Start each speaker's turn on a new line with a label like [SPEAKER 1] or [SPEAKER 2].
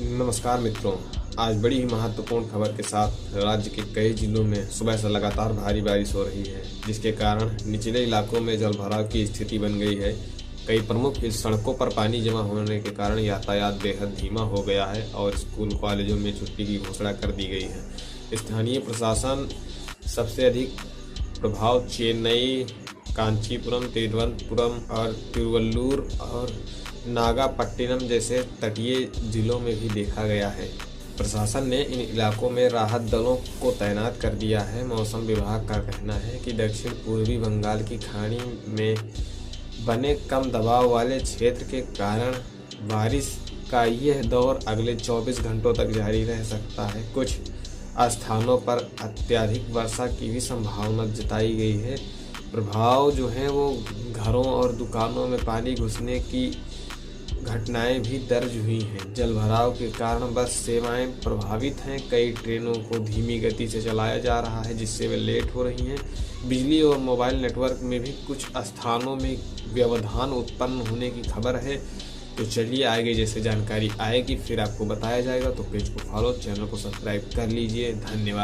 [SPEAKER 1] नमस्कार मित्रों। आज बड़ी ही महत्वपूर्ण खबर के साथ राज्य के कई जिलों में सुबह से लगातार भारी बारिश हो रही है, जिसके कारण निचले इलाकों में जलभराव की स्थिति बन गई है। कई प्रमुख सड़कों पर पानी जमा होने के कारण यातायात बेहद धीमा हो गया है और स्कूल कॉलेजों में छुट्टी की घोषणा कर दी गई है। स्थानीय प्रशासन सबसे अधिक प्रभाव चेन्नई, कांचीपुरम, तिरुवनंतपुरम और तिरुवल्लुर और नागापट्टिनम जैसे तटीय जिलों में भी देखा गया है। प्रशासन ने इन इलाकों में राहत दलों को तैनात कर दिया है। मौसम विभाग का कहना है कि दक्षिण पूर्वी बंगाल की खाड़ी में बने कम दबाव वाले क्षेत्र के कारण बारिश का यह दौर अगले 24 घंटों तक जारी रह सकता है। कुछ स्थानों पर अत्यधिक वर्षा की भी संभावना जताई गई है। प्रभाव जो है वो घरों और दुकानों में पानी घुसने की घटनाएं भी दर्ज हुई हैं। जलभराव के कारण बस सेवाएं प्रभावित हैं। कई ट्रेनों को धीमी गति से चलाया जा रहा है, जिससे वे लेट हो रही हैं। बिजली और मोबाइल नेटवर्क में भी कुछ स्थानों में व्यवधान उत्पन्न होने की खबर है। तो चलिए आगे जैसे जानकारी आएगी फिर आपको बताया जाएगा। तो पेज को फॉलो, चैनल को सब्सक्राइब कर लीजिए। धन्यवाद।